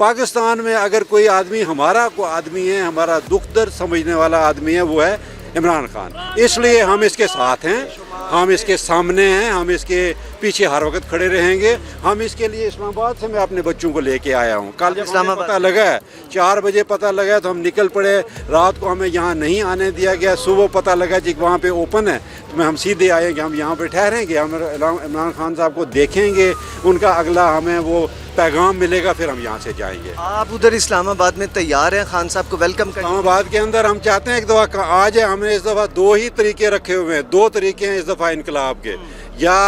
पाकिस्तान में अगर कोई आदमी हमारा कोई आदमी है, हमारा दुख दर्द समझने वाला आदमी है, वो है इमरान खान। इसलिए हम इसके साथ हैं, हम इसके सामने हैं, हम इसके पीछे हर वक्त खड़े रहेंगे। हम इसके लिए इस्लामाबाद से मैं अपने बच्चों को लेके आया हूँ। कल जब हमें पता लगा, 4 बजे पता लगा तो हम निकल पड़े। रात को हमें यहाँ नहीं आने दिया गया। सुबह पता लगा जी वहाँ पे ओपन है, तो हम सीधे आए कि हम यहाँ पे ठहरेंगे, हम इमरान खान साहब को देखेंगे, उनका अगला हमें वो पैगाम मिलेगा, फिर हम यहाँ से जाएंगे। आप उधर इस्लामाबाद में तैयार हैं खान साहब को वेलकम करने? इस्लामाबाद के अंदर हम चाहते हैं एक दफ़ा आ जाए। हमने इस दफ़ा 2 ही तरीके रखे हुए हैं, 2 तरीके हैं इस दफ़ा इनकलाब के। या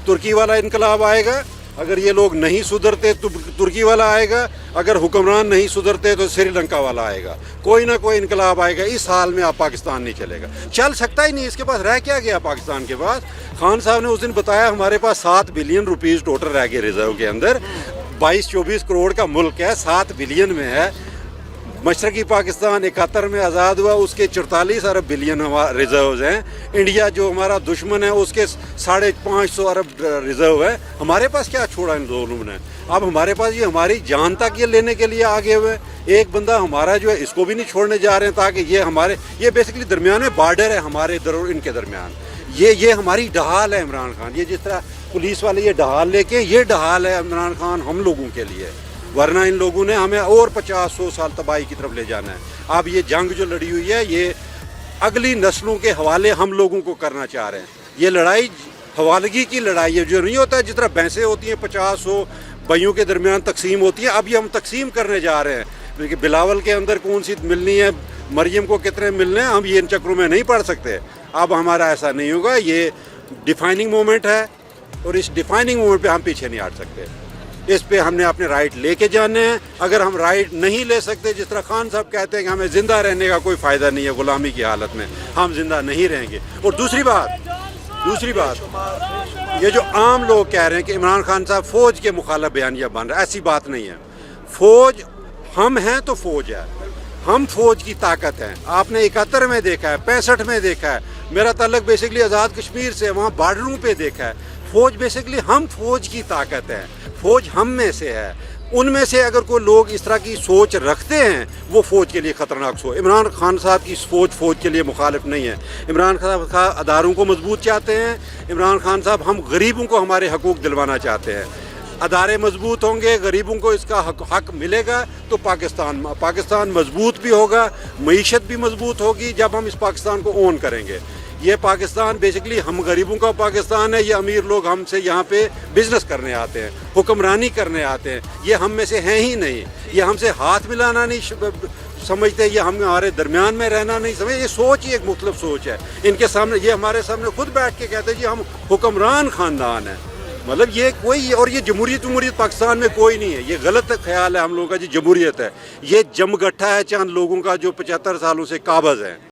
तुर्की वाला इनकलाब आएगा, अगर ये लोग नहीं सुधरते तो तुर्की वाला आएगा, अगर हुक्मरान नहीं सुधरते तो श्रीलंका वाला आएगा। कोई ना कोई इनकलाब आएगा। इस हाल में आप पाकिस्तान नहीं चलेगा, चल सकता ही नहीं। इसके पास रह क्या गया पाकिस्तान के पास? खान साहब ने उस दिन बताया हमारे पास 7 बिलियन रुपीज़ टोटल रह गए रिजर्व के अंदर। 22-24 करोड़ का मुल्क है, 7 बिलियन में है। मशरकी पाकिस्तान 71 में आज़ाद हुआ, उसके 44 अरब बिलियन रिजर्व्स हैं। इंडिया जो हमारा दुश्मन है उसके 550 अरब रिजर्व है। हमारे पास क्या छोड़ा इन दोनों ने? अब हमारे पास ये हमारी जान तक ये लेने के लिए आगे हुए। एक बंदा हमारा जो है इसको भी नहीं छोड़ने जा रहे हैं, ताकि ये बेसिकली दरमियान में बॉर्डर है हमारे इधर और इनके दरमियान। ये हमारी ढाल है इमरान खान। ये जिस तरह पुलिस वाले ये ढाल लेके, ये ढाल है इमरान खान हम लोगों के लिए, वरना इन लोगों ने हमें और 50-100 साल तबाही की तरफ ले जाना है। अब ये जंग जो लड़ी हुई है, ये अगली नस्लों के हवाले हम लोगों को करना चाह रहे हैं। ये लड़ाई हवालगी की लड़ाई है, जो नहीं होता है जिस तरह भैंसें होती हैं 50-100 भाइयों के दरमियान तकसीम होती हैं। अब ये हम तकसीम करने जा रहे हैं क्योंकि बिलावल के अंदर कौन सी मिलनी है, मरियम को कितने मिलने हैं, हम ये इन चक्रों में नहीं पड़ सकते। अब हमारा ऐसा नहीं होगा। ये डिफाइनिंग मोमेंट है और इस डिफाइनिंग मोमेंट पे हम पीछे नहीं हट सकते। इस पे हमने अपने राइट लेके जाने हैं। अगर हम राइट नहीं ले सकते, जिस तरह खान साहब कहते हैं कि हमें ज़िंदा रहने का कोई फ़ायदा नहीं है गुलामी की हालत में, हम ज़िंदा नहीं रहेंगे। और दूसरी बात ये जो आम लोग कह रहे हैं कि इमरान खान साहब फ़ौज के मुखालिफ बयानिया बन रहे हैं, ऐसी बात नहीं है। फ़ौज हम हैं तो फ़ौज है, हम फ़ौज की ताकत हैं। आपने 71 में देखा है, 65 में देखा है। मेरा ताल्लुक बेसिकली आज़ाद कश्मीर से, वहाँ बॉर्डरों पे देखा है। फ़ौज बेसिकली हम फ़ौज की ताकत है, फ़ौज हम में से है। उनमें से अगर कोई लोग इस तरह की सोच रखते हैं, वो फ़ौज के लिए ख़तरनाक सोच। इमरान खान साहब की सोच फ़ौज के लिए मुखालिफ नहीं है। इमरान खान साहब अदारों को मजबूत चाहते हैं। इमरान खान साहब हम गरीबों को हमारे हकूक़ दिलवाना चाहते हैं। अदारे मजबूत होंगे, गरीबों को इसका हक मिलेगा तो पाकिस्तान मजबूत भी होगा, मईशत भी मजबूत होगी जब हम इस पाकिस्तान को ओन करेंगे। ये पाकिस्तान बेसिकली हम गरीबों का पाकिस्तान है। ये अमीर लोग हमसे यहाँ पे बिजनेस करने आते हैं, हुक्मरानी करने आते हैं। ये हम में से हैं ही नहीं। ये हमसे हाथ मिलाना नहीं समझते, ये हम हमारे दरमियान में रहना नहीं समझते। ये सोच ही एक मुख्तलिफ सोच है इनके सामने। ये हमारे सामने खुद बैठ के कहते हैं जी हम हुक्मरान ख़ानदान हैं। मतलब ये कोई, और ये जमहूरियत पाकिस्तान में कोई नहीं है। ये गलत ख्याल है हम लोगों का जी जमहूरियत है। ये जमगट्ठा है चंद लोगों का जो 75 सालों से काबज़ है।